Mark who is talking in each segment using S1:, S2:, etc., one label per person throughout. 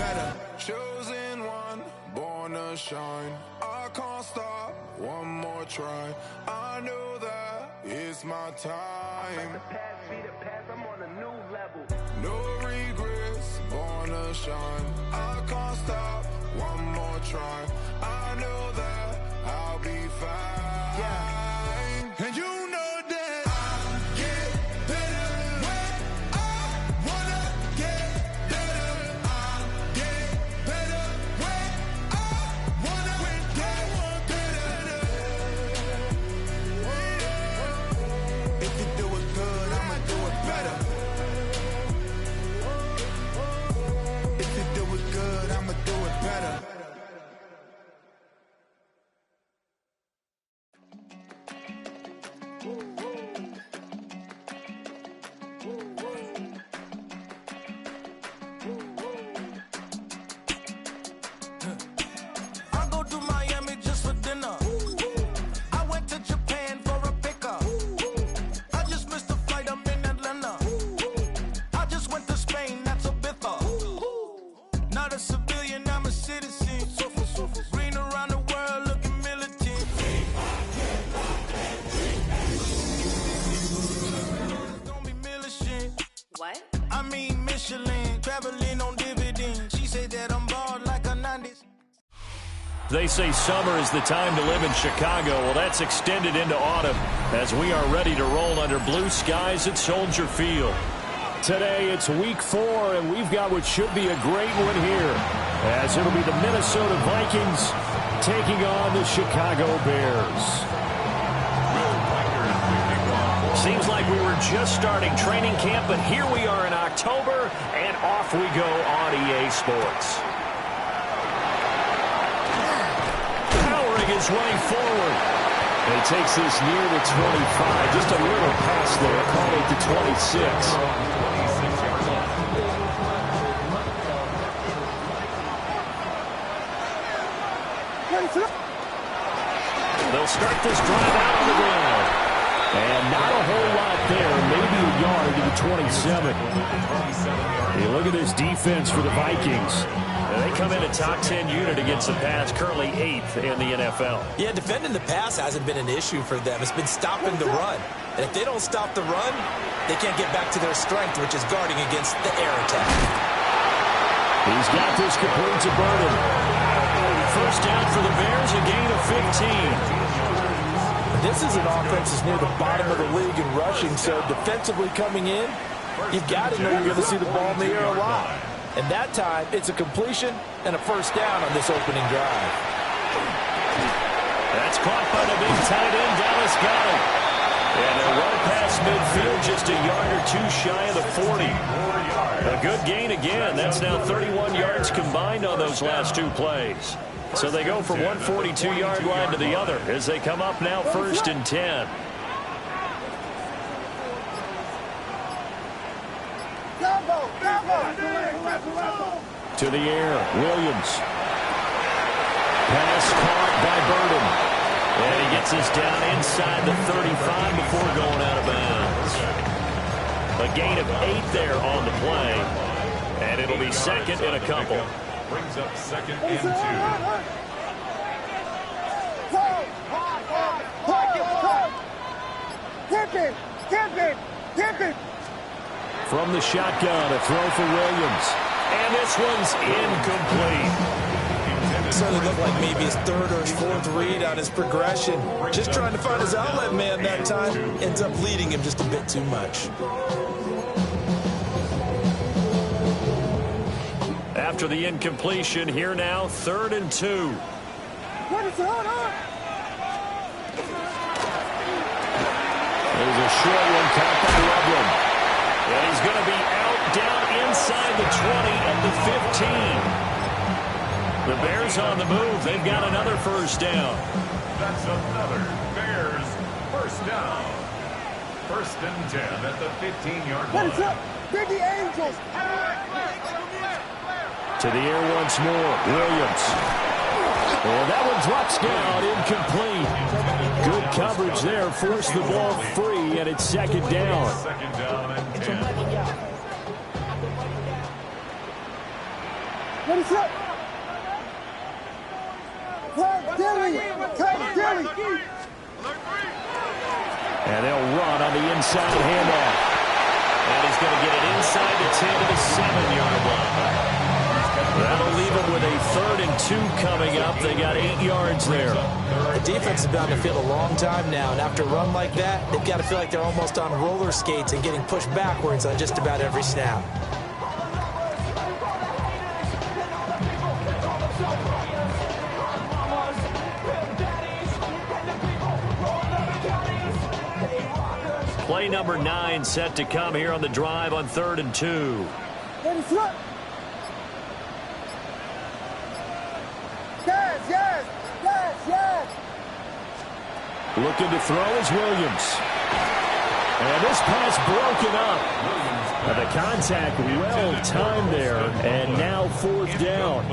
S1: better. Chosen one, born to shine. I can't stop, one more try. I know that it's my time.
S2: I'm on a new level.
S1: No regrets, born to shine. I can't stop, one more try. I know that I'll be fine. Yeah. And you know that I get better when I wanna get better. I get better when I wanna get better. If you do it good, I'ma do it better. If you do it good, I'ma do it better.
S2: I go to Miami just for dinner. I went to Japan for a pickup. I just missed the flight, I'm in Atlanta. I just went to Spain, that's Ibiza. Not a civilian, I'm a citizen. Green around the world, looking militant. Don't be militant.
S3: What?
S2: I mean Michelin, traveling on dividends. She said that I'm bald like a 90s.
S4: They say summer is the time to live in Chicago. Well, that's extended into autumn as we are ready to roll under blue skies at Soldier Field. Today, it's week 4, and we've got what should be a great one here, as it'll be the Minnesota Vikings taking on the Chicago Bears. Seems like we were just starting training camp, but here we are in October, and off we go on EA Sports. Powering is running forward. And he takes this near the 25. Just a little pass there, call it the 26. They'll start this drive out on the ground. And not a whole lot there, maybe a yard to the 27. Hey, look at this defense for the Vikings. They come in a top 10 unit against the pass, currently 8th in the NFL.
S5: Yeah, defending the pass hasn't been an issue for them. It's been stopping the run. And if they don't stop the run, they can't get back to their strength, which is guarding against the air attack.
S4: He's got this complete to Burden. First down for the Bears, a gain of 15.
S5: This is an offense that's near the bottom of the league in rushing, so defensively coming in, you've got to know you're going to see the ball in the air a lot. And that time, it's a completion and a first down on this opening drive.
S4: That's caught by the big tight end, Dallas Goedert. And they're well past midfield, just a yard or two shy of the 40. A good gain again. That's now 31 yards combined on those last two plays. So they go from one 42-yard line to the other as they come up now 1st and 10. To the air, Williams. Pass caught by Burden. And he gets us down inside the 35 before going out of bounds. A gain of 8 there on the play. And it'll be second and a couple.
S6: Brings up 2nd and
S2: 2.
S4: From the shotgun, a throw for Williams. And this one's incomplete.
S5: Certainly looked like maybe his 3rd or his 4th read on his progression. Just trying to find his outlet man that time. Ends up leading him just a bit too much.
S4: After the incompletion, here now, 3rd and 2. There's a short one caught by Loveland. And he's going to be out down inside the 20 at the 15. The Bears on the move. They've got another first down.
S6: That's another Bears first down. 1st and 10 at the 15-yard line.
S2: Big Angels.
S4: To the air once more, Williams. And that one drops down, incomplete. Good coverage there, forced the ball free, and it's 2nd down.
S6: 2nd down and 10.
S4: And they'll run on the inside handoff. And he's going to get it inside the 10 to the 7-yard line. That'll leave them with a 3rd and 2 coming up. They got 8 yards there.
S5: The defense has been on the field a long time now, and after a run like that, they've got to feel like they're almost on roller skates and getting pushed backwards on just about every snap.
S4: Play number 9 set to come here on the drive on 3rd and 2. Looking to throw is Williams. And this pass broken up. The contact well timed there, and now 4th down.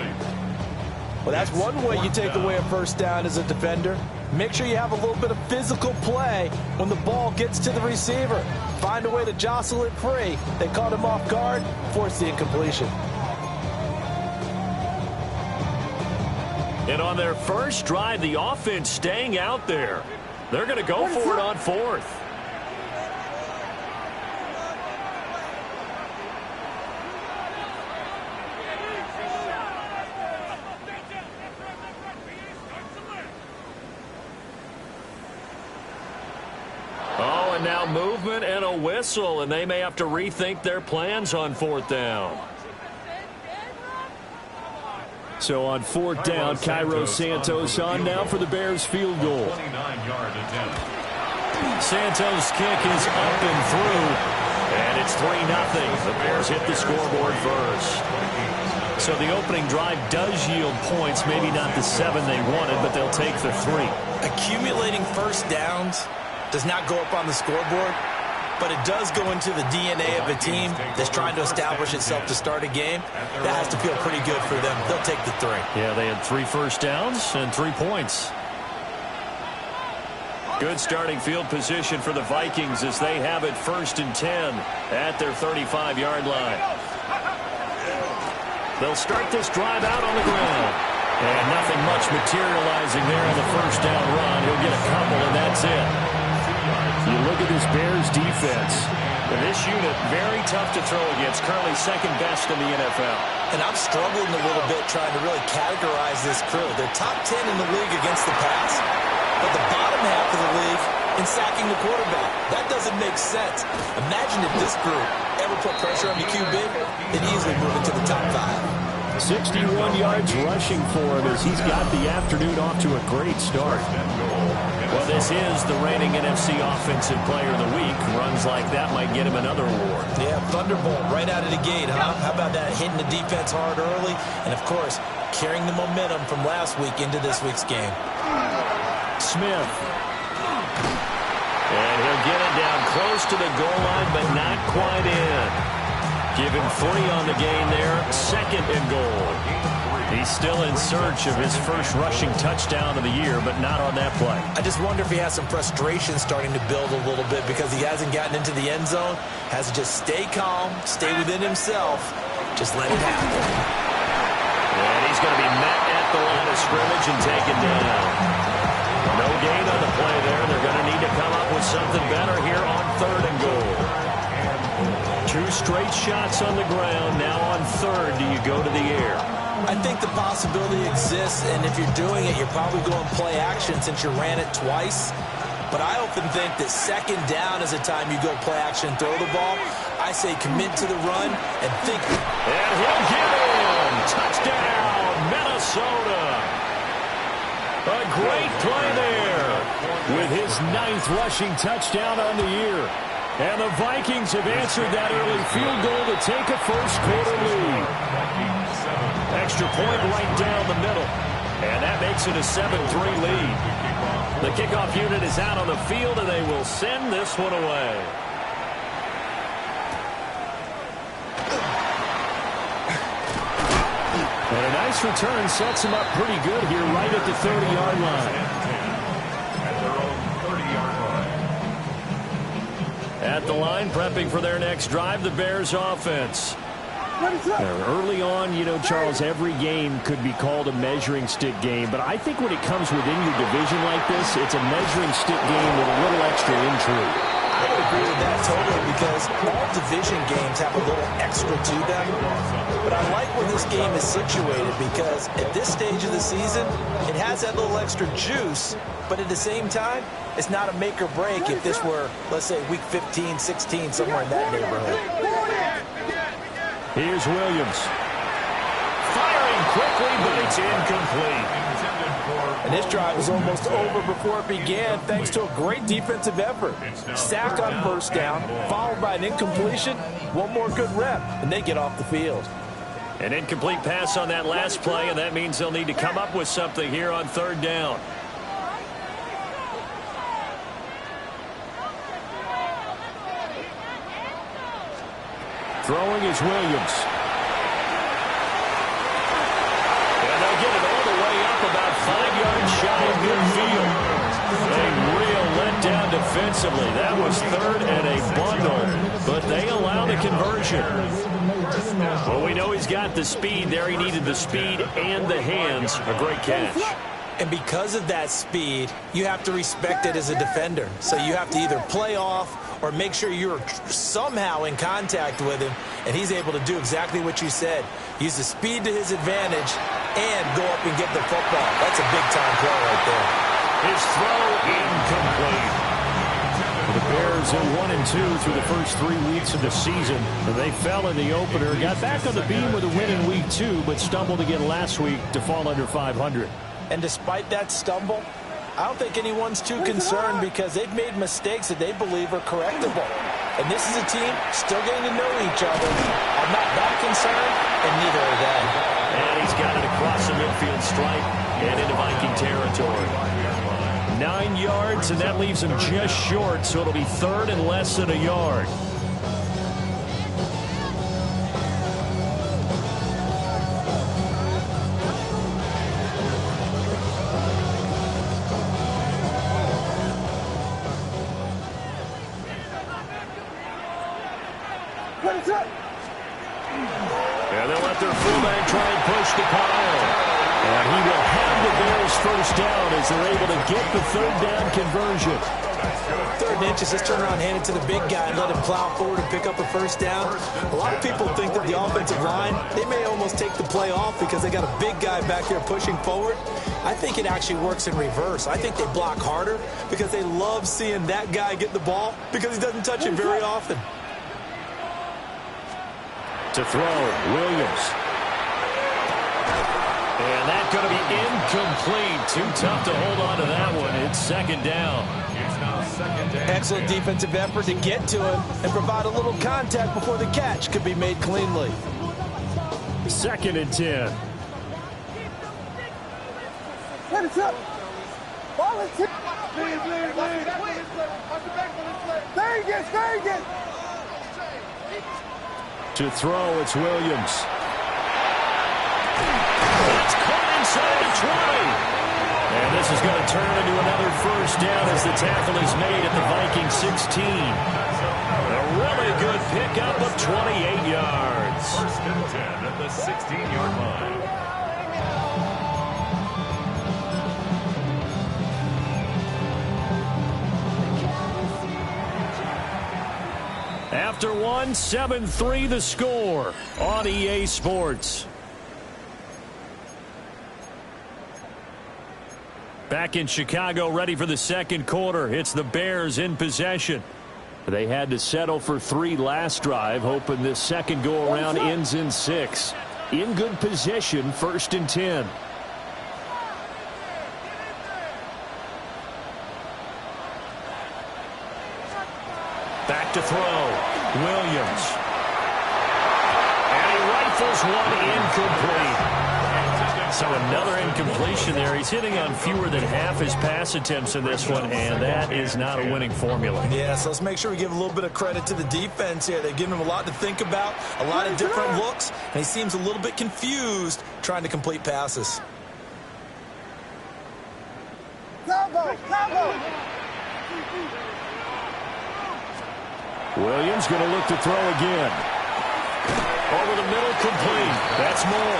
S5: Well, that's one way you take away a 1st down as a defender. Make sure you have a little bit of physical play when the ball gets to the receiver. Find a way to jostle it free. They caught him off guard, forced the incompletion.
S4: And on their first drive, the offense staying out there. They're going to go for it on 4th. Oh, and now movement and a whistle, and they may have to rethink their plans on 4th down. So on 4th down, Cairo Santos on now for the Bears field goal.
S6: 29-yard attempt.
S4: Santos' kick is up and through, and it's 3-0. The Bears hit the scoreboard first. So the opening drive does yield points, maybe not the 7 they wanted, but they'll take the 3.
S5: Accumulating 1st downs does not go up on the scoreboard, but it does go into the DNA of a team that's trying to establish itself to start a game. That has to feel pretty good for them. They'll take the 3.
S4: Yeah, they had 3 first downs and 3 points. Good starting field position for the Vikings as they have it 1st and 10 at their 35-yard line. They'll start this drive out on the ground. And nothing much materializing there on the 1st down run. He'll get a couple, and that's it. You look at this Bears defense, and this unit very tough to throw against, currently 2nd best in the NFL.
S5: And I'm struggling a little bit trying to really categorize this crew. They're top 10 in the league against the pass, but the bottom half of the league in sacking the quarterback. That doesn't make sense. Imagine if this group ever put pressure on the QB, they'd easily move into the top 5.
S4: 61 yards rushing for him as he's got the afternoon off to a great start. Well, this is the reigning NFC Offensive Player of the Week. Runs like that might get him another award.
S5: Yeah, Thunderbolt right out of the gate, huh? How about that? Hitting the defense hard early, and of course, carrying the momentum from last week into this week's game.
S4: Smith. And he'll get it down close to the goal line, but not quite in. Give him 3 on the gain there. 2nd and goal. He's still in search of his first rushing touchdown of the year, but not on that play.
S5: I just wonder if he has some frustration starting to build a little bit because he hasn't gotten into the end zone. Has to just stay calm, stay within himself, just let it happen.
S4: And he's going to be met at the line of scrimmage and taken down. No gain on the play there. They're going to need to come up with something better here on 3rd and goal. 2 straight shots on the ground. Now on 3rd, do you go to the air?
S5: I think the possibility exists, and if you're doing it, you're probably going play action since you ran it twice. But I often think that 2nd down is a time you go play action and throw the ball. I say commit to the run and think.
S4: And he'll get in. Touchdown, Minnesota. A great play there with his 9th rushing touchdown on the year. And the Vikings have answered that early field goal to take a first-quarter lead. Extra point right down the middle. And that makes it a 7-3 lead. The kickoff unit is out on the field, and they will send this one away. And a nice return sets him up pretty good here right at the 30-yard line. At the line, prepping for their next drive, the Bears offense. Early on, you know, Charles, every game could be called a measuring stick game, but I think when it comes within your division like this, it's a measuring stick game with a little extra intrigue.
S5: I would agree with that totally, because all division games have a little extra to them. But I like where this game is situated, because at this stage of the season, it has that little extra juice, but at the same time, it's not a make or break if this were, let's say, week 15, 16, somewhere in that neighborhood.
S4: Here's Williams. Firing quickly, but it's incomplete.
S5: And this drive is almost over before it began, thanks to a great defensive effort. Sack on first down, followed by an incompletion. One more good rep, and they get off the field.
S4: An incomplete pass on that last play, and that means they'll need to come up with something here on third down. Throwing is Williams. And they'll get it all the way up about 5 yards shy of midfield. A real letdown defensively. That was third and a bundle, but they allow the conversion. Well, we know he's got the speed there. He needed the speed and the hands. A great catch.
S5: And because of that speed, you have to respect it as a defender. So you have to either play off or make sure you're somehow in contact with him, and he's able to do exactly what you said. Use the speed to his advantage and go up and get the football. That's a big-time play right there.
S4: His throw incomplete. The Bears are 1-2 through the first 3 weeks of the season. They fell in the opener, got back on the beam with a win in week 2, but stumbled again last week to fall under 500.
S5: And despite that stumble, I don't think anyone's too concerned, because they've made mistakes that they believe are correctable. And this is a team still getting to know each other. I'm not that concerned, and neither are they.
S4: And he's got it across the midfield stripe and into Viking territory. 9 yards, and that leaves him just short, so it'll be third and less than a yard. And they'll let their fullback try and push the pile. And he will have the Bears first down as they're able to get the third down conversion.
S5: Third and inches, just turn around, hand it to the big guy, and let him plow forward and pick up a first down. A lot of people think that the offensive line, they may almost take the play off because they got a big guy back there pushing forward. I think it actually works in reverse. I think they block harder because they love seeing that guy get the ball because he doesn't touch it very often.
S4: To throw, Williams. And that's going to be incomplete. Too tough to hold on to that one. It's second down.
S5: Excellent defensive effort to get to him and provide a little contact before the catch could be made cleanly.
S4: Second and 10. To throw, it's Williams. It's caught inside the 20. And this is going to turn into another first down as the tackle is made at the Viking 16. A really good pickup of 28 yards.
S6: First and 10 at the 16-yard line.
S4: After one, 7-3 the score on EA Sports. Back in Chicago, ready for the second quarter. It's the Bears in possession. They had to settle for 3 last drive, hoping this second go-around ends in 6. In good position, first and 10. Back to throw. Williams. And he rifles one incomplete. So another incompletion there. He's hitting on fewer than half his pass attempts in this one, and that is not a winning formula.
S5: Yeah, so let's make sure we give a little bit of credit to the defense here. They've given him a lot to think about, a lot of different looks, and he seems a little bit confused trying to complete passes.
S4: Williams going to look to throw again. Over the middle, complete. That's more.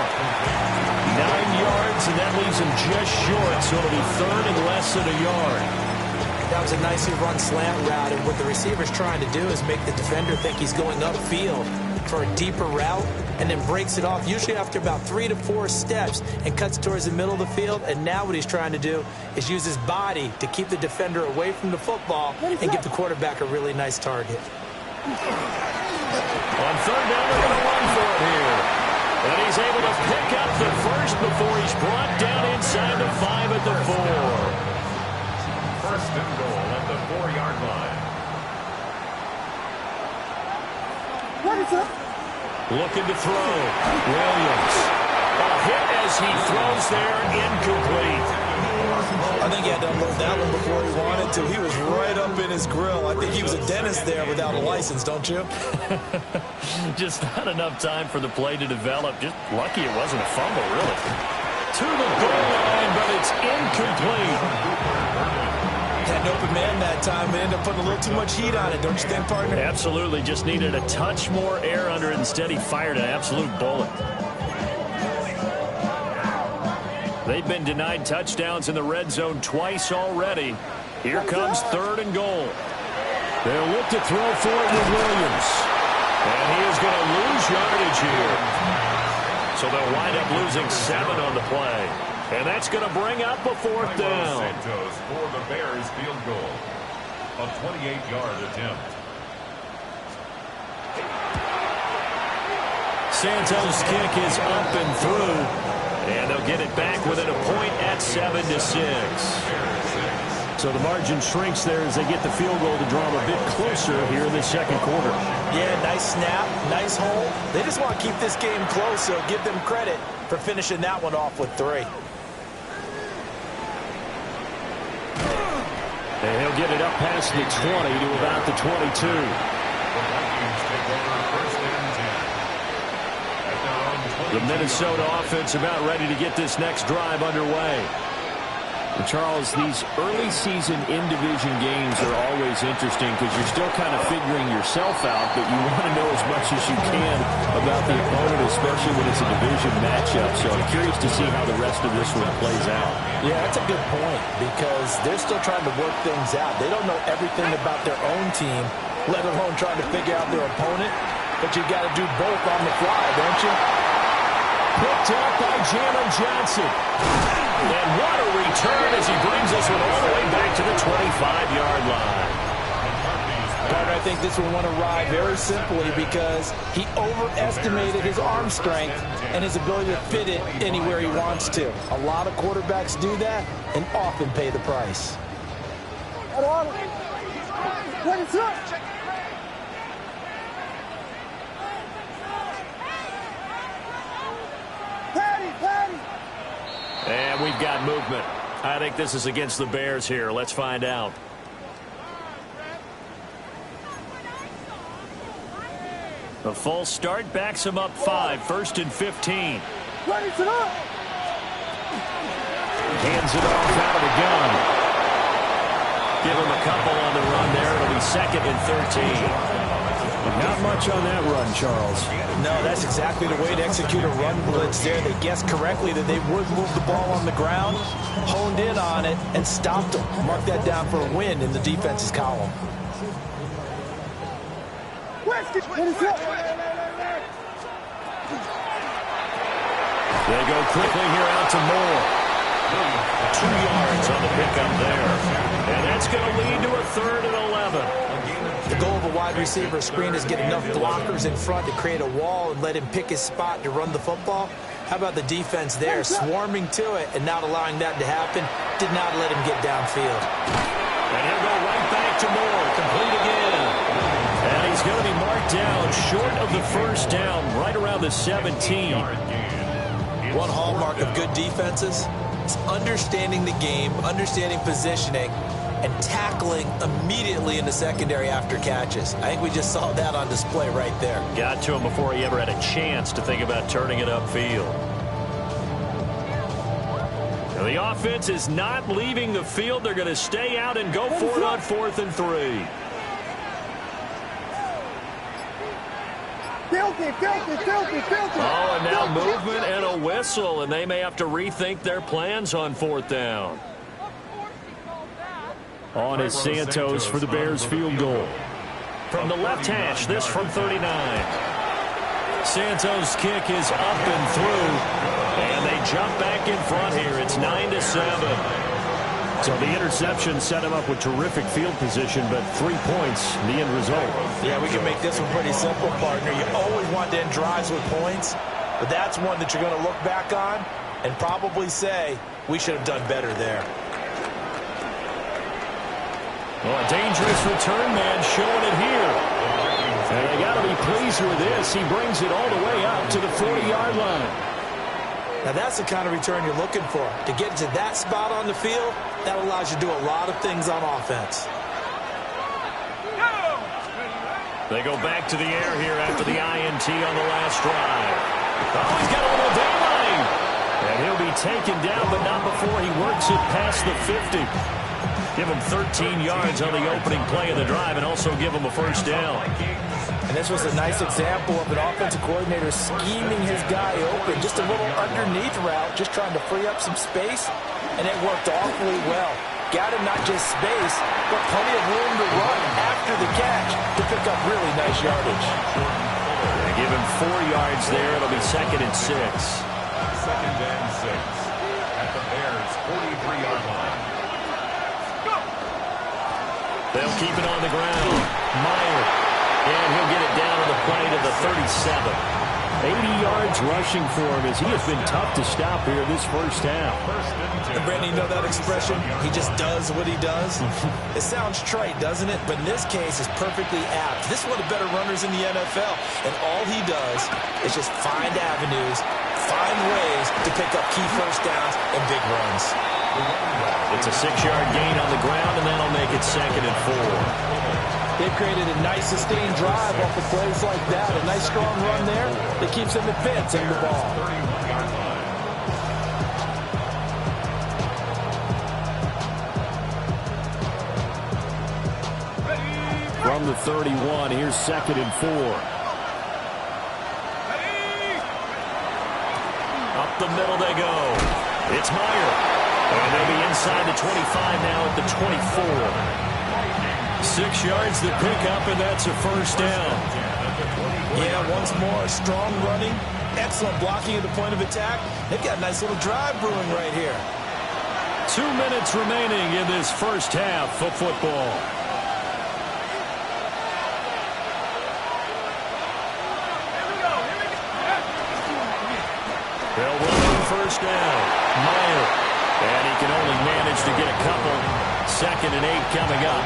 S4: 9 yards, and that leaves him just short, so it'll be third and less than a yard.
S5: That was a nicely run slant route, and what the receiver's trying to do is make the defender think he's going upfield for a deeper route, and then breaks it off, usually after about 3 to 4 steps, and cuts towards the middle of the field. And now what he's trying to do is use his body to keep the defender away from the football and give the quarterback a really nice target.
S4: On third down, they're going to run for it here. And he's able to pick up the first before he's brought down inside the 5 at the 4.
S6: First and goal at the 4-yard line.
S4: Looking to throw. Williams. A hit as he throws there, incomplete.
S5: I think he had to unload that one before he wanted to. He was right up in his grill. I think he was a dentist there without a license, don't you?
S4: Just not enough time for the play to develop. Just lucky it wasn't a fumble, really. To the goal line, but it's incomplete.
S5: Had an open man that time, but ended up putting a little too much heat on it, don't you think, partner?
S4: Absolutely. Just needed a touch more air under it. Instead, he fired an absolute bullet. They've been denied touchdowns in the red zone twice already. Here comes third and goal. They'll look to throw for it with Williams. And he is going to lose yardage here. So they'll wind up losing 7 on the play. And that's going to bring up a fourth down.
S6: Santos for the Bears field goal. A 28-yard attempt.
S4: Santos' kick is up and through. And they'll get it back within a point at 7-6. So the margin shrinks there as they get the field goal to draw them a bit closer here in the second quarter.
S5: Yeah, nice snap, nice hole. They just want to keep this game close, so give them credit for finishing that one off with 3.
S4: And he'll get it up past the 20 to about the 22.
S6: The Vikings take over first and 10. At their own 22.
S4: The Minnesota offense about ready to get this next drive underway. And Charles, these early season in-division games are always interesting because you're still kind of figuring yourself out, but you want to know as much as you can about the opponent, especially when it's a division matchup. So I'm curious to see how the rest of this one plays out.
S5: Yeah, that's a good point because they're still trying to work things out. They don't know everything about their own team, let alone trying to figure out their opponent. But you got to do both on the fly, don't you?
S4: Picked up by Jalen Johnson. And what a return as he brings this one all the way back to the 25-yard line.
S5: But I think this one won a ride very simply because he overestimated his arm strength and his ability to fit it anywhere he wants to. A lot of quarterbacks do that and often pay the price.
S4: And we've got movement. I think this is against the Bears here. Let's find out. The false start backs him up 5, 1st and 15. Hands it off out of the gun. Give him a couple on the run there. It'll be 2nd and 13. Not much on that run, Charles.
S5: No, that's exactly the way to execute a run blitz there. They guessed correctly that they would move the ball on the ground, honed in on it, and stopped them. Mark that down for a win in the defense's column.
S4: They go quickly here out to Moore. 2 yards on the pickup there. And that's going to lead to a 3rd and 11.
S5: The goal of a wide receiver screen is get enough blockers in front to create a wall and let him pick his spot to run the football. How about the defense there, swarming to it and not allowing that to happen? Did not let him get downfield.
S4: And he'll go right back to Moore, complete again. And he's going to be marked down short of the first down, right around the 17.
S5: One hallmark of good defenses is understanding the game, understanding positioning, and tackling immediately in the secondary after catches. I think we just saw that on display right there.
S4: Got to him before he ever had a chance to think about turning it upfield. Now the offense is not leaving the field. They're going to stay out and go for it on 4th and 3. Oh, and now movement and a whistle, and they may have to rethink their plans on 4th down. On is Santos for the Bears field goal. From the left hash, this from 39. Santos' kick is up and through, and they jump back in front here. It's 9-7. So the interception set him up with terrific field position, but 3 points, the end result.
S5: Yeah, we can make this one pretty simple, partner. You always want to end drives with points, but that's one that you're going to look back on and probably say, we should have done better there.
S4: Well, a dangerous return man showing it here. And they got to be pleased with this. He brings it all the way up to the 40-yard line.
S5: Now, that's the kind of return you're looking for. To get to that spot on the field, that allows you to do a lot of things on offense.
S4: They go back to the air here after the INT on the last drive. Oh, he's got a little daylight. And he'll be taken down, but not before he works it past the 50. Give him 13 yards on the opening play of the drive and also give him a first down.
S5: And this was a nice example of an offensive coordinator scheming his guy open. Just a little underneath route, just trying to free up some space, and it worked awfully well. Got him not just space, but plenty of room to run after the catch to pick up really nice yardage.
S4: They give him 4 yards there. It'll be 2nd and 6.
S6: 2nd and 6 at the Bears' 43-yard line.
S4: They'll keep it on the ground. Meyer. And he'll get it down on the play to the 37. 80 yards rushing for him as he has been tough to stop here this first half.
S5: And Brandon, you know that expression? He just does what he does. It sounds trite, doesn't it? But in this case, it's perfectly apt. This is one of the better runners in the NFL. And all he does is just find avenues, find ways to pick up key first downs and big runs.
S4: It's a 6-yard gain on the ground, and that'll make it 2nd and 4.
S5: They've created a nice sustained drive off of plays like that. A nice strong run there that keeps them advancing the ball.
S4: From the 31, here's 2nd and 4. Up the middle they go. It's Meyer. And they'll be inside the 25 now at the 24. 6 yards to pick up, and that's a first down.
S5: Yeah, once more, strong running, excellent blocking at the point of attack. They've got a nice little drive brewing right here.
S4: 2 minutes remaining in this first half of football. They'll run first down. Meyer. And he can only manage to get a couple. 2nd and 8 coming up.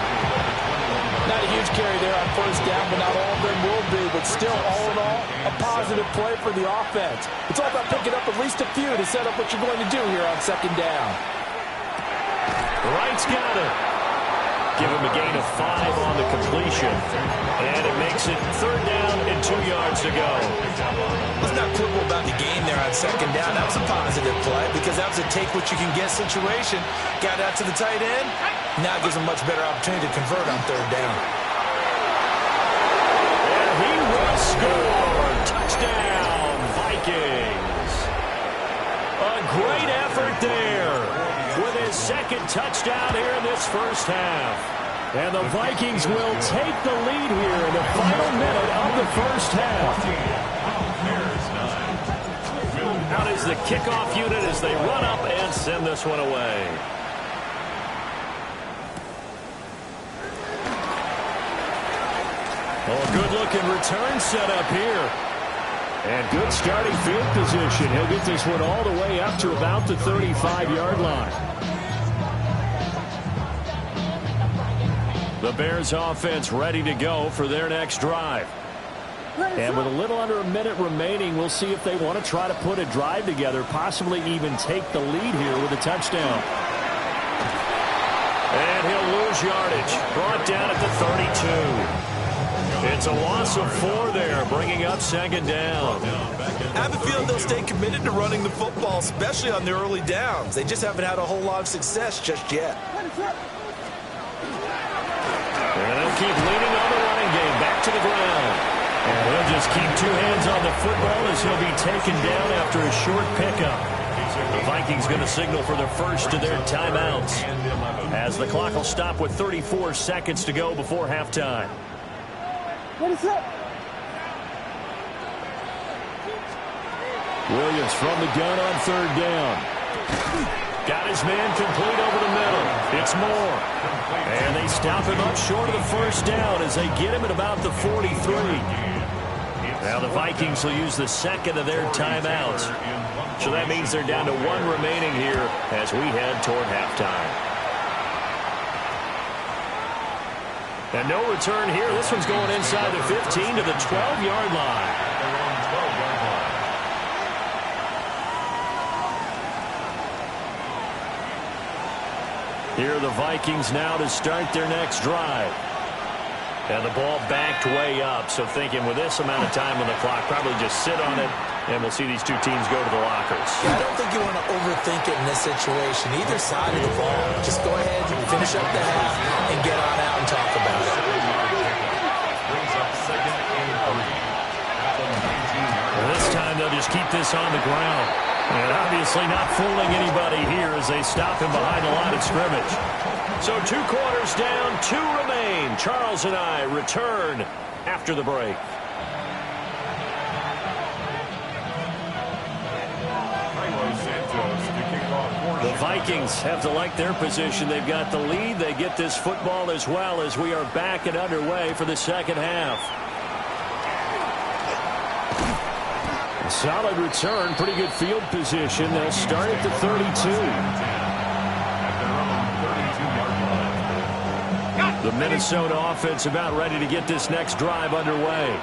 S5: Not a huge carry there on first down, but not all of them will be. But still, all in all, a positive play for the offense. It's all about picking up at least a few to set up what you're going to do here on 2nd down.
S4: Wright's got it. Give him a gain of 5 on the completion. And it makes it 3rd down and 2 yards to go.
S5: Let's not quibble about the game there on 2nd down. That was a positive play because that was a take-what-you-can-get situation. Got out to the tight end. Now it gives him a much better opportunity to convert on 3rd down.
S4: And he will score. Touchdown, Vikings. A great effort there with his 2nd touchdown here in this first half. And the Vikings will take the lead here in the final minute of the first half. Out is the kickoff unit as they run up and send this one away. Oh, good-looking return set up here. And good starting field position. He'll get this one all the way up to about the 35-yard line. The Bears offense ready to go for their next drive. And with a little under a minute remaining, we'll see if they want to try to put a drive together, possibly even take the lead here with a touchdown. And he'll lose yardage. Brought down at the 32. It's a loss of 4 there, bringing up 2nd down.
S5: I have a feeling they'll stay committed to running the football, especially on the early downs. They just haven't had a whole lot of success just yet.
S4: And they'll keep leaning on the running game. Back to the ground. And he'll just keep two hands on the football as he'll be taken down after a short pickup. The Vikings going to signal for their first of their timeouts as the clock will stop with 34 seconds to go before halftime.
S3: What is up?
S4: Williams from the gun on third down. Got his man complete over the middle. It's Moore. And they stop him up short of the first down as they get him at about the 43. Now the Vikings will use the second of their timeouts. So that means they're down to one remaining here as we head toward halftime. And no return here. This one's going inside the 15 to the 12-yard line. Here are the Vikings now to start their next drive. And the ball backed way up, so thinking with this amount of time on the clock, probably just sit on it, and we'll see these two teams go to the lockers.
S5: Yeah, I don't think you want to overthink it in this situation. Either side of the ball, just go ahead and finish up the half and get on out and talk about it.
S4: Well, this time they'll just keep this on the ground. And obviously not fooling anybody here as they stop him behind the line of scrimmage. So 2 quarters down, 2 remain. Charles and I return after the break. The Vikings have to like their position. They've got the lead. They get this football as well as we are back and underway for the second half. A solid return, pretty good field position. They'll start at the 32. The Minnesota offense about ready to get this next drive underway.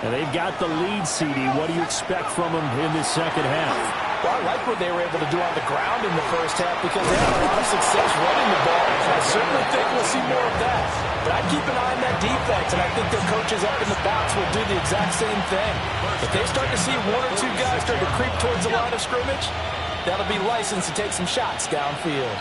S4: And they've got the lead, CD. What do you expect from them in this second half?
S5: Well, I like what they were able to do on the ground in the first half because they had a lot of success running the ball. And I certainly think we'll see more of that. But I keep an eye on that defense, and I think their coaches up in the box will do the exact same thing. If they start to see 1 or 2 guys start to creep towards the line of scrimmage, that'll be licensed to take some shots downfield.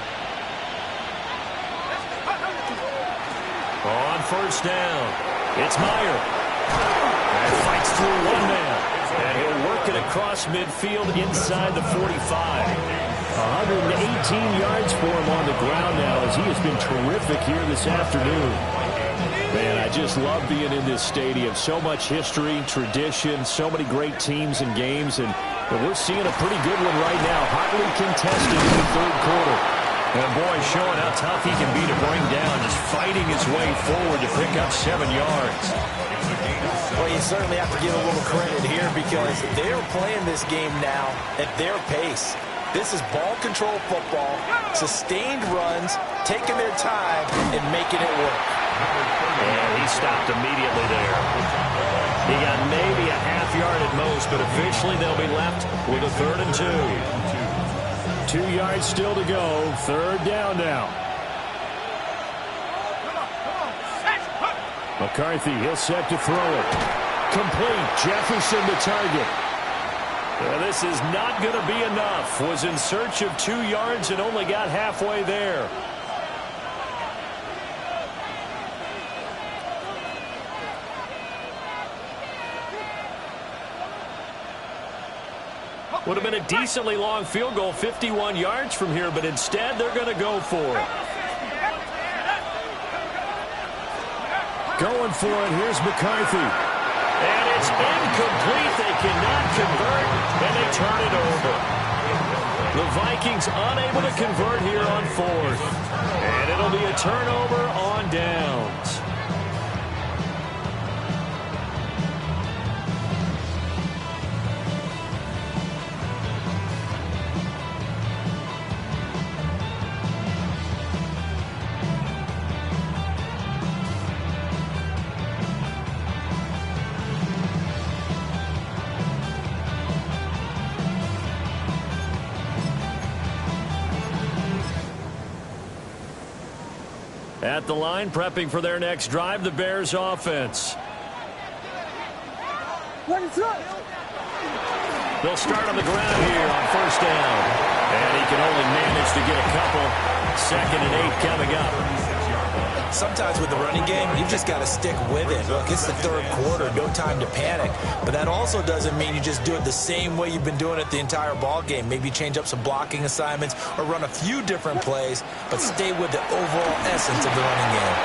S4: On first down, it's Meyer. And fights through one man. And he'll work it across midfield inside the 45. 118 yards for him on the ground now as he has been terrific here this afternoon. Man, I just love being in this stadium. So much history, tradition, so many great teams and games. And we're seeing a pretty good one right now. Hotly contested in the third quarter. And boy, showing how tough he can be to bring down. Just fighting his way forward to pick up 7 yards.
S5: Well, you certainly have to give a little credit here because they're playing this game now at their pace. This is ball control football, sustained runs, taking their time, and making it work.
S4: And he stopped immediately there. He got maybe a half yard at most, but officially they'll be left with a 3rd and 2. 2 yards still to go. 3rd down now. McCarthy, he'll set to throw it. Complete. Jefferson the target. This is not going to be enough. Was in search of 2 yards and only got halfway there. Would have been a decently long field goal, 51 yards from here, but instead they're going to go for it. Going for it. Here's McCarthy. And it's incomplete. They cannot convert, and they turn it over. The Vikings unable to convert here on 4th. And it'll be a turnover on downs. At the line, prepping for their next drive, the Bears offense. They'll start on the ground here on first down. And he can only manage to get a couple. 2nd and 8 coming up.
S5: Sometimes with the running game, you've just got to stick with it. Look, it's the third quarter, no time to panic. But that also doesn't mean you just do it the same way you've been doing it the entire ball game. Maybe change up some blocking assignments or run a few different plays, but stay with the overall essence of the running game.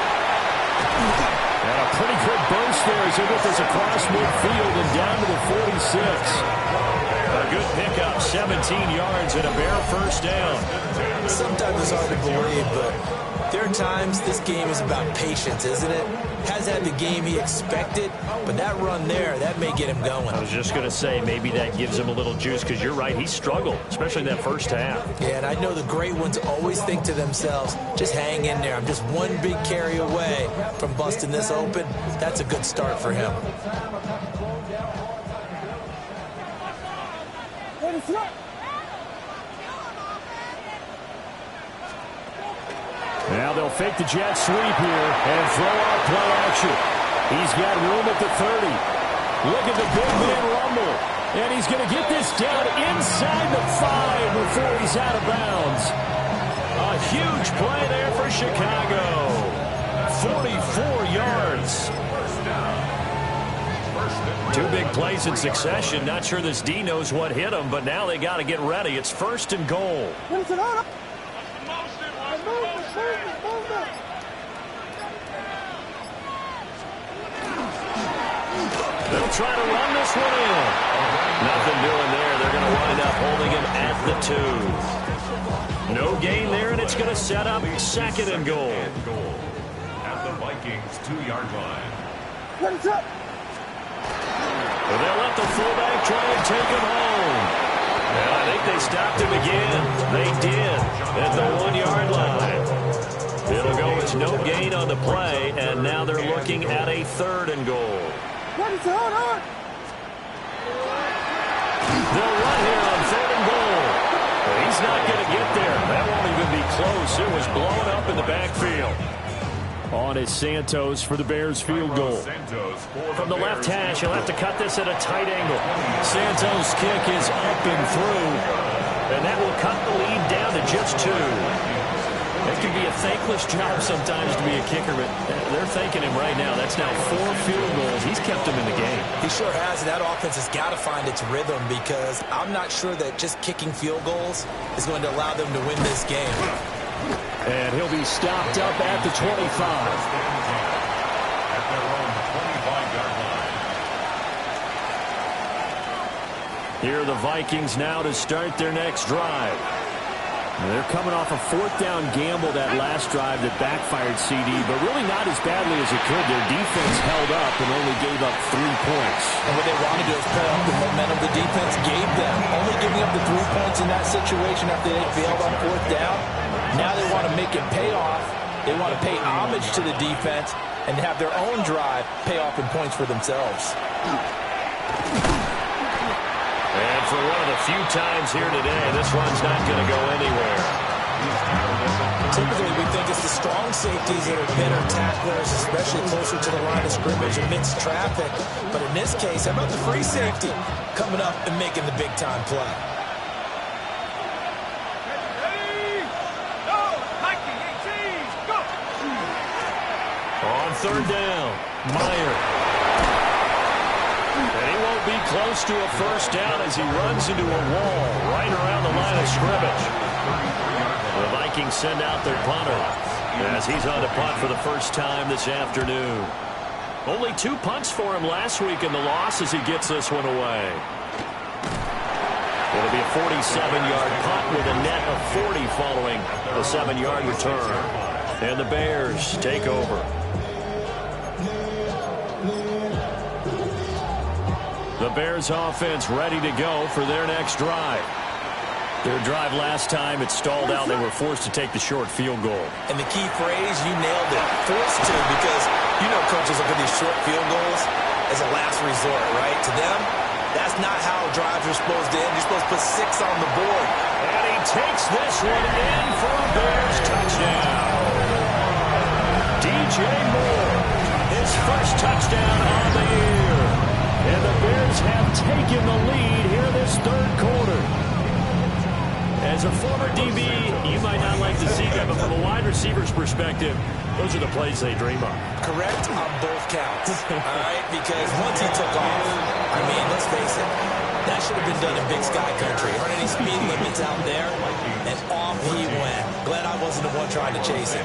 S4: And a pretty good burst there as he gets this across midfield and down to the 46. A good pickup, 17 yards and a Bear first down.
S5: Sometimes it's hard to believe, but there are times this game is about patience, isn't it? Has had the game he expected, but that run there, that may get him going.
S4: I was just going to say, maybe that gives him a little juice, because you're right, he struggled, especially in that first half.
S5: Yeah, and I know the great ones always think to themselves, just hang in there. I'm just one big carry away from busting this open. That's a good start for him.
S4: Now they'll fake the jet sweep here and throw out play action. He's got room at the 30. Look at the big man rumble. And he's going to get this down inside the 5 before he's out of bounds. A huge play there for Chicago. 44 yards. Two big plays in succession. Not sure this D knows what hit him, but now they got to get ready. It's first and goal. They'll try to run this one in. Nothing doing there. They're going to wind up holding him at the 2. No gain there, and it's going to set up second and goal.
S6: At the Vikings 2-yard line.
S4: Well, they'll let the fullback try and take him home. And I think they stopped him again. They did at the 1-yard line. It'll go as no gain on the play, and now they're looking at a third and goal. They'll run here on third and goal. Well, he's not going to get there. That won't even be close. It was blown up in the backfield. On is Santos for the Bears field goal. From the left hash, he'll have to cut this at a tight angle. Santos' kick is up and through, and that will cut the lead down to just 2. It can be a thankless job sometimes to be a kicker, but they're thanking him right now. That's now 4 field goals. He's kept them in the game.
S5: He sure has, and that offense has got to find its rhythm, because I'm not sure that just kicking field goals is going to allow them to win this game.
S4: And he'll be stopped up at the 25.
S6: At their own 25-yard line.
S4: Here are the Vikings now to start their next drive. They're coming off a 4th down gamble that last drive that backfired CD, but really not as badly as it could. Their defense held up and only gave up 3 points.
S5: And what they wanted to do is play off the momentum the defense gave them. Only giving up the 3 points in that situation after they failed on 4th down. Now they want to make it pay off. They want to pay homage to the defense and have their own drive pay off in points for themselves.
S4: And for one of the few times here today, this run's not going to go anywhere.
S5: Typically, we think it's the strong safeties that are better tacklers, especially closer to the line of scrimmage amidst traffic. But in this case, how about the free safety coming up and making the big-time play?
S4: On third down, Meyer. And he won't be close to a first down as he runs into a wall right around the line of scrimmage. The Vikings send out their punter as he's on to punt for the first time this afternoon. Only 2 punts for him last week in the loss as he gets this one away. It'll be a 47-yard punt with a net of 40 following the 7-yard return. And the Bears take over. The Bears offense ready to go for their next drive. Their drive last time, it stalled out. They were forced to take the short field goal.
S5: And the key phrase, you nailed it, forced to, because you know coaches look at these short field goals as a last resort, right? To them, that's not how drives are supposed to end. You're supposed to put 6 on the board.
S4: And he takes this one in for a Bears touchdown. DJ Moore, his first touchdown on the year. And the Bears have taken the lead here this third quarter. As As a former DB, you might not like to see that, but from a wide receiver's perspective, those are the plays they dream of.
S5: Correct on both counts, all right? Because once he took off, I mean, let's face it, that should have been done in Big Sky Country. Aren't any speed limits out there? And off he went. Glad I wasn't the one trying to chase him.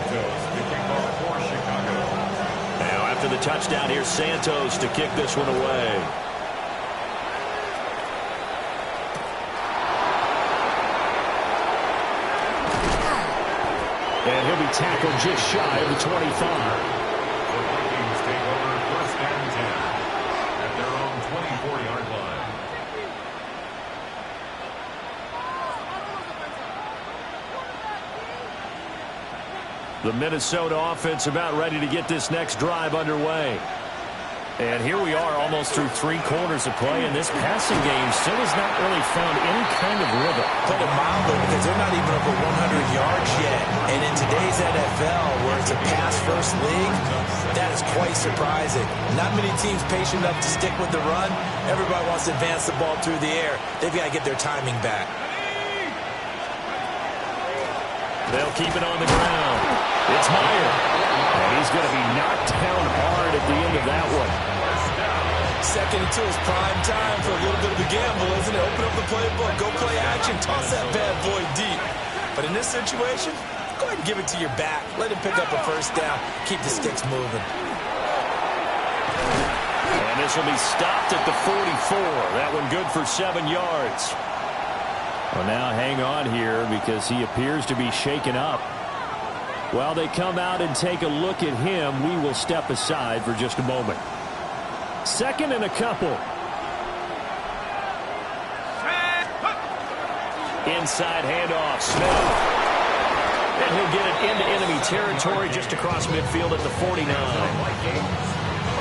S4: Now, after the touchdown, here's Santos to kick this one away.
S7: And he'll be tackled just shy of the 25.
S6: The Vikings take over 1st and 10 at their own 24-yard line.
S4: The Minnesota offense about ready to get this next drive underway. And here we are almost through 3 quarters of play, and this passing game still has not really found any kind of rhythm.
S5: Put it mildly, because they're not even over 100 yards yet. And in today's NFL, where it's a pass-first league, that is quite surprising. Not many teams patient enough to stick with the run. Everybody wants to advance the ball through the air. They've got to get their timing back.
S4: They'll keep it on the ground. It's Meyer. And he's going to be knocked down hard at the end of that one.
S5: 2nd and 2 is prime time for a little bit of a gamble, isn't it? Open up the playbook, go play action, toss that bad boy deep. But in this situation, go ahead and give it to your back. Let him pick up a 1st down. Keep the sticks moving.
S4: And this will be stopped at the 44. That one good for 7 yards. Well, now hang on here because he appears to be shaken up. While they come out and take a look at him, we will step aside for just a moment. 2nd and a couple. Inside handoff, Smith. And he'll get it into enemy territory just across midfield at the 49.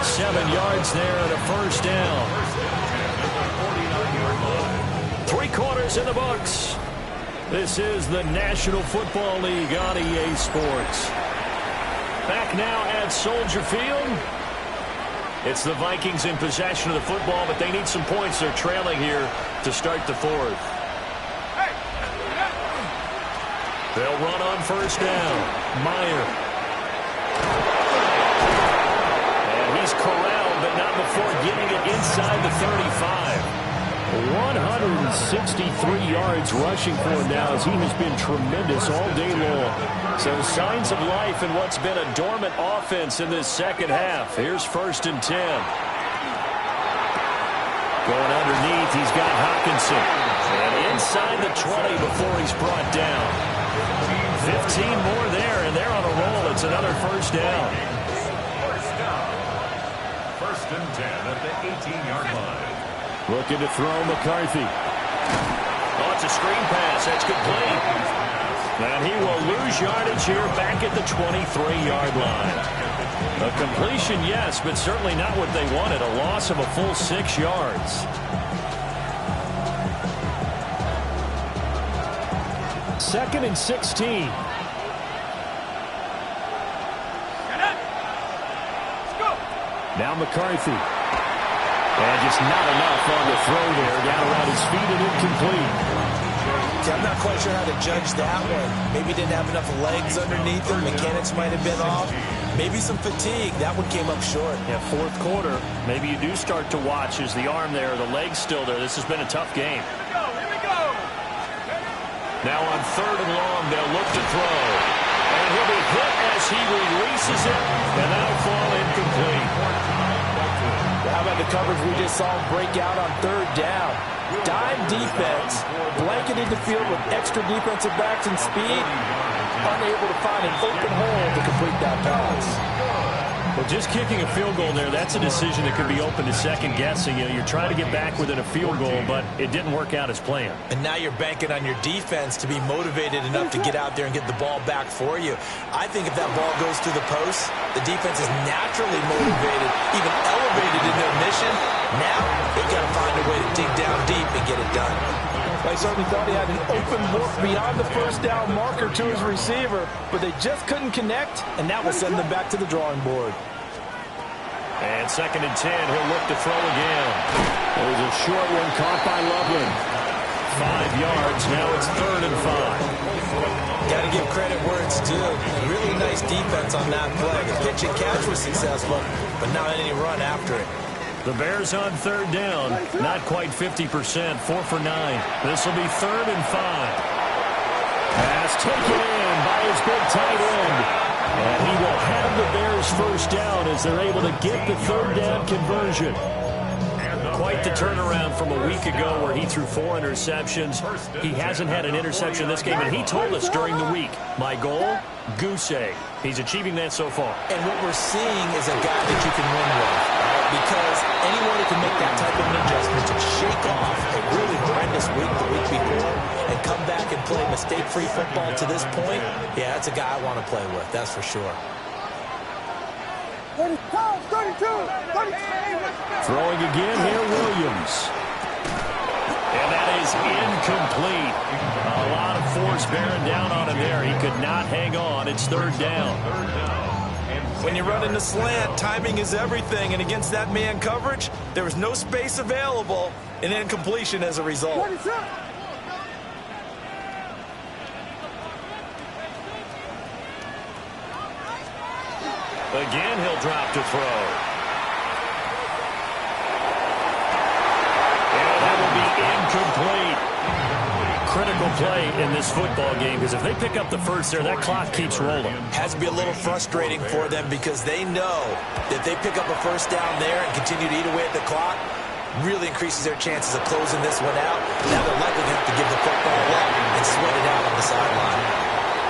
S4: 7 yards there and a 1st down. 3 quarters in the books. This is the National Football League on EA Sports. Back now at Soldier Field. It's the Vikings in possession of the football, but they need some points. They're trailing here to start the 4th. They'll run on 1st down. Meyer. And he's corralled, but not before getting it inside the 35. 163 yards rushing for him now as he has been tremendous all day long. So signs of life in what's been a dormant offense in this 2nd half. Here's 1st and 10. Going underneath, he's got Hockenson. And inside the 20 before he's brought down. 15 more there, and they're on a roll. It's another 1st down.
S6: 1st and 10 at the 18-yard line.
S4: Looking to throw McCarthy. Oh, it's a screen pass. That's complete. And he will lose yardage here back at the 23-yard line. A completion, yes, but certainly not what they wanted. A loss of a full 6 yards. 2nd and 16. Now McCarthy. And just not enough on the throw there. Down around his feet and incomplete.
S5: See, I'm not quite sure how to judge that one. Maybe he didn't have enough legs underneath him. Mechanics might have been off. Maybe some fatigue. That one came up short.
S4: Yeah, 4th quarter. Maybe you do start to watch. Is the arm there, the leg's still there? This has been a tough game.
S3: Here we go.
S4: Now on 3rd and long, they'll look to throw. And he'll be hit as he releases it. And that'll fall incomplete.
S5: How about the coverage we just saw break out on 3rd down? Dime defense, blanketed the field with extra defensive backs and speed, unable to find an open hole to complete that pass.
S4: Well, just kicking a field goal there, that's a decision that could be open to second guessing. You know, you're trying to get back within a field goal, but it didn't work out as planned.
S5: And now you're banking on your defense to be motivated enough to get out there and get the ball back for you. I think if that ball goes through the post, the defense is naturally motivated, even elevated in their mission. Now they've got to find a way to dig down deep and get it done.
S3: I certainly thought he had an open look beyond the 1st down marker to his receiver, but they just couldn't connect, and that will send them back to the drawing board.
S4: And 2nd and 10, he'll look to throw again.
S7: It was a short one caught by Loveland.
S4: 5 yards. Now it's 3rd and 5.
S5: Got to give credit where it's due. Really nice defense on that play. The pitch and catch was successful, but not any run after it.
S4: The Bears on 3rd down. Not quite 50%. 4 for 9. This will be 3rd and 5. Pass taken in by his big tight end. And he will have the Bears first down as they're able to get the 3rd down conversion. Quite the turnaround from a week ago where he threw 4 interceptions. He hasn't had an interception this game, and he told us during the week, my goal, goose egg. He's achieving that so far.
S5: And what we're seeing is a guy that you can win with, right? Because anyone who can make that type of an adjustment to shake off a really horrendous week the week before and come back and play mistake-free football to this point, yeah, that's a guy I want to play with, that's for sure.
S2: 32, 32.
S4: Throwing again here, Williams. And that is incomplete. A lot of force bearing down on him there. He could not hang on. It's 3rd down.
S5: When you run in the slant, timing is everything. And against that man coverage, there was no space available, and incompletion as a result.
S2: 26.
S4: Again, he'll drop to throw. And that will be incomplete. Critical play in this football game, because if they pick up the first there, that clock keeps rolling.
S5: Has to be a little frustrating for them because they know that they pick up a first down there and continue to eat away at the clock, really increases their chances of closing this one out. Now they're likely going to have to give the football up and sweat it out on the sideline.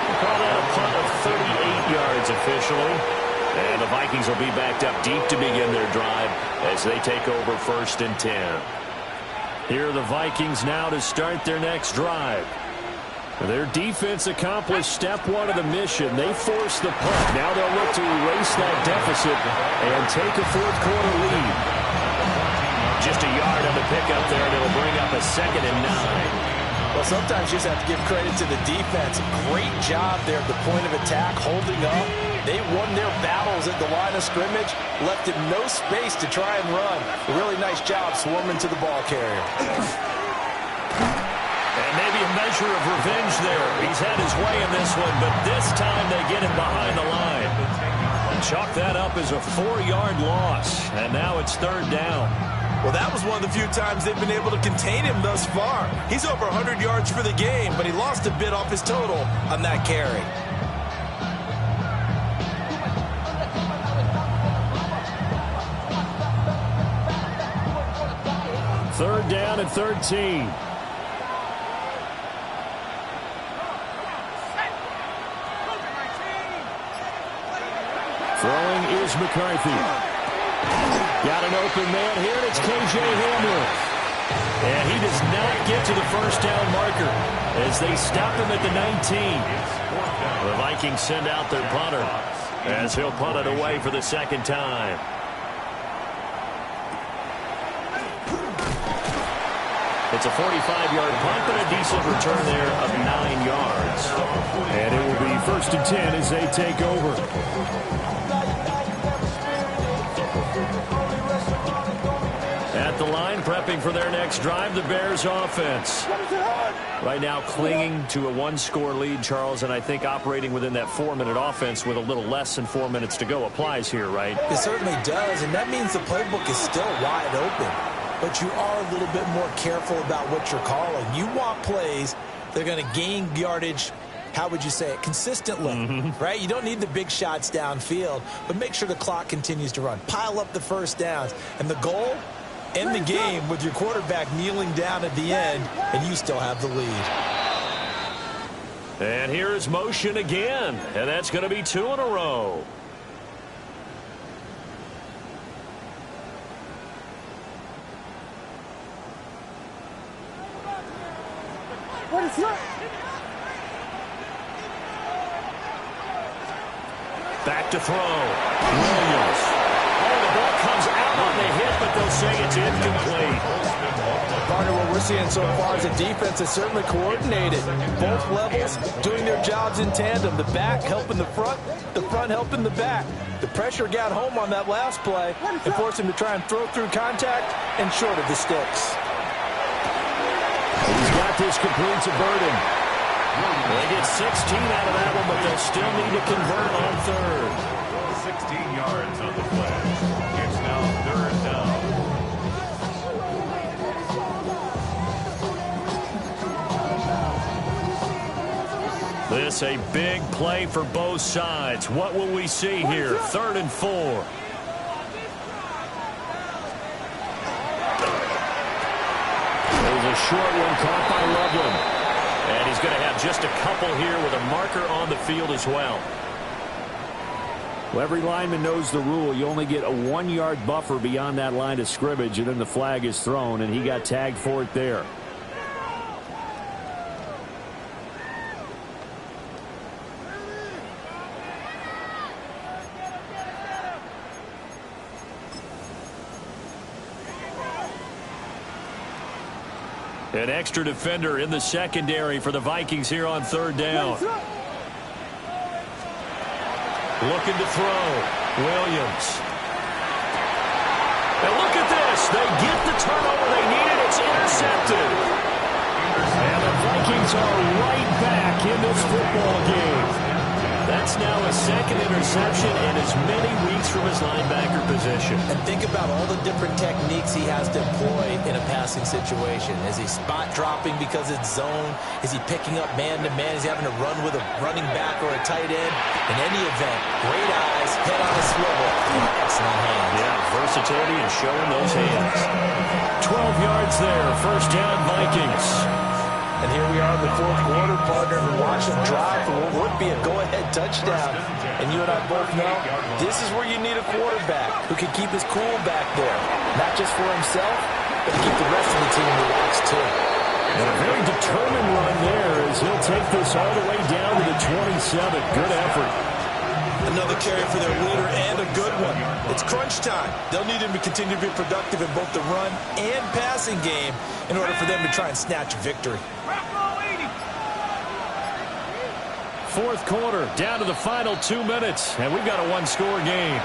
S4: We'll call that a punt of 38 yards officially. And the Vikings will be backed up deep to begin their drive as they take over 1st and 10. Here are the Vikings now to start their next drive. Their defense accomplished step 1 of the mission. They forced the punt. Now they'll look to erase that deficit and take a 4th quarter lead. Just a yard on the pickup there, and it'll bring up a 2nd and 9.
S5: Well, sometimes you just have to give credit to the defense. Great job there at the point of attack, holding up. They won their battles at the line of scrimmage, left him no space to try and run. A really nice job swarming to the ball carrier.
S4: And maybe a measure of revenge there. He's had his way in this one, but this time they get him behind the line. Chalk that up as a 4-yard loss, and now it's 3rd down.
S5: Well, that was one of the few times they've been able to contain him thus far. He's over 100 yards for the game, but he lost a bit off his total on that carry.
S4: Third down and 13. Throwing is McCarthy. Got an open man here, and it's K.J. Hamler. And he does not get to the first down marker as they stop him at the 19. The Vikings send out their punter as he'll punt it away for the 2nd time. It's a 45-yard punt, but a decent return there of 9 yards. And it will be 1st and 10 as they take over. At the line, prepping for their next drive, the Bears offense. Right now clinging to a 1-score lead, Charles, and I think operating within that 4-minute offense with a little less than 4 minutes to go applies here, right?
S5: It certainly does, and that means the playbook is still wide open. But you are a little bit more careful about what you're calling. You want plays that are going to gain yardage, how would you say it, consistently, right? You don't need the big shots downfield, but make sure the clock continues to run. Pile up the first downs. And the goal, end the game with your quarterback kneeling down at the end, and you still have the lead.
S4: And here's motion again, and that's going to be 2 in a row. Back to throw. Williams. Oh, the ball comes out on the hit, but they'll say it's incomplete.
S5: Partner, what we're seeing so far is a defense that's certainly coordinated. Both levels doing their jobs in tandem. The back helping the front helping the back. The pressure got home on that last play and forced him to try and throw through contact and short of the sticks.
S4: He's got this completes a Burden. They get 16 out of that one, but they'll still need to convert on third.
S6: 16 yards on the play. It's now third down.
S4: This a big play for both sides. What will we see here? 3rd and 4. There's a short one caught by Loveland. And he's going to have just a couple here with a marker on the field as well.
S7: Well, every lineman knows the rule. You only get a 1-yard buffer beyond that line of scrimmage, and then the flag is thrown, and he got tagged for it there.
S4: An extra defender in the secondary for the Vikings here on 3rd down. Looking to throw. Williams. And look at this. They get the turnover they needed. It's intercepted. And the Vikings are right back in this football game. That's now a 2nd interception in as many weeks from his linebacker position.
S5: And think about all the different techniques he has to employ in a passing situation. Is he spot dropping because it's zone? Is he picking up man-to-man? Is he having to run with a running back or a tight end? In any event, great eyes, head on a swivel, and excellent hands.
S4: Yeah, versatility and showing those hands. 12 yards there, 1st down Vikings.
S5: And here we are in the 4th quarter, partner, and watch him drive for what would be a go-ahead touchdown. And you and I both know this is where you need a quarterback who can keep his cool back there. Not just for himself, but to keep the rest of the team relaxed, too.
S4: And a very determined run there as he'll take this all the way down to the 27. Good effort.
S5: Another carry for their leader and a good one. It's crunch time. They'll need him to continue to be productive in both the run and passing game in order for them to try and snatch a victory.
S4: 4th quarter, down to the final 2 minutes, and we've got a 1-score game.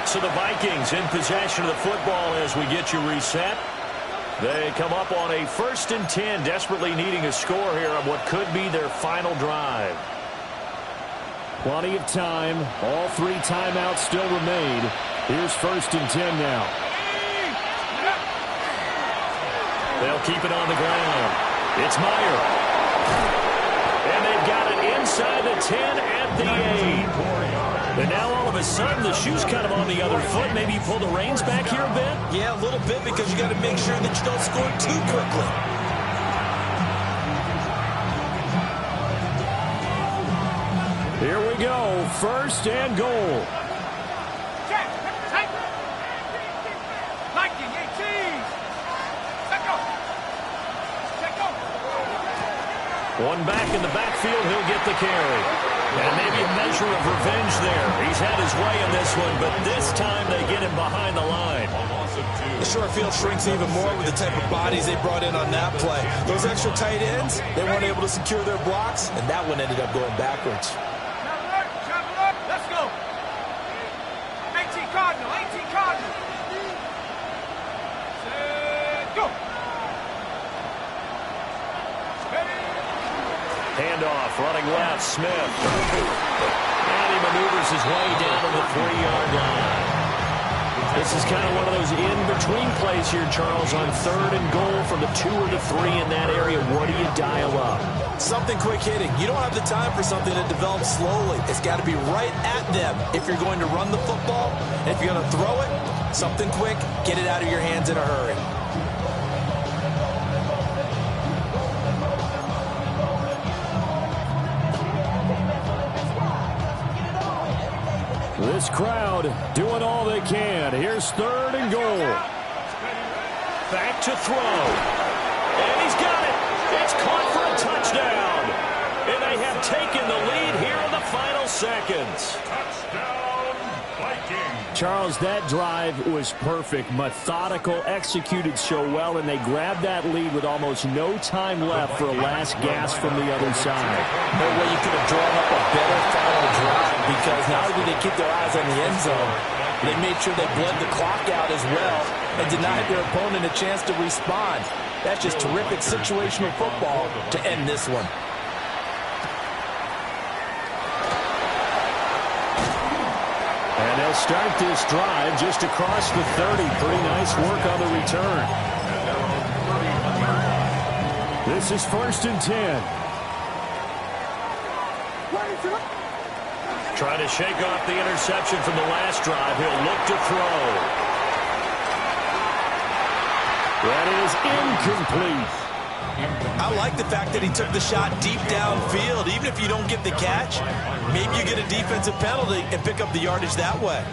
S4: So the Vikings in possession of the football as we get you reset. They come up on a 1st and 10, desperately needing a score here on what could be their final drive.
S7: Plenty of time. All 3 timeouts still remain. Here's 1st and 10 now.
S4: They'll keep it on the ground. It's Meyer. And they've got it inside the 10 at the 8. And now all of a sudden the shoe's kind of on the other foot. Maybe you pull the reins back here a bit?
S5: Yeah, a little bit because you got to make sure that you don't score too quickly.
S7: Here we go, 1st and goal.
S4: One back in the backfield, he'll get the carry. And maybe a measure of revenge there. He's had his way in this one, but this time they get him behind the line.
S5: The short field shrinks even more with the type of bodies they brought in on that play. Those extra tight ends, they weren't able to secure their blocks, and that one ended up going backwards.
S2: Let's go. 18 Cardinal, 18 Cardinal. Go.
S4: Handoff, running left, Smith. And he maneuvers his way down to the 3-yard line. This is kind of one of those in-between plays here, Charles, on 3rd and goal from the 2 or the 3 in that area. What do you dial up?
S5: Something quick hitting. You don't have the time for something that develops slowly. It's got to be right at them if you're going to run the football. And if you're going to throw it, something quick, get it out of your hands in a hurry.
S7: This crowd doing all they can. Here's 3rd and goal.
S4: Back to throw. And he's got it. It's caught for a touchdown. And they have taken the lead here in the final seconds.
S6: Touchdown, Vikings.
S7: Charles, that drive was perfect. Methodical, executed so well, and they grabbed that lead with almost no time left for a last gasp from the other side.
S5: No way you could have drawn up a better final drive because not only did they keep their eyes on the end zone, they made sure they bled the clock out as well and denied their opponent a chance to respond. That's just terrific situational football to end this one.
S7: And they'll start this drive just across the 30. Pretty nice work on the return. This is 1st and 10.
S4: Trying to shake off the interception from the last drive. He'll look to throw.
S7: That is incomplete.
S8: I like the fact that he took the shot deep downfield. Even if you don't get the catch, maybe you get a defensive penalty and pick up the yardage that way.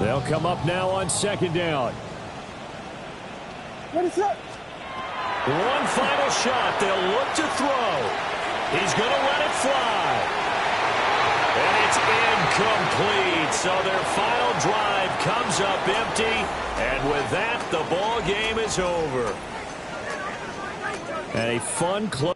S7: They'll come up now on 2nd down.
S5: What is that?
S4: One final shot. They'll look to throw. He's going to let it fly. And it's incomplete. So their final drive comes up empty. And with that, the ball game is over.
S7: And a fun close.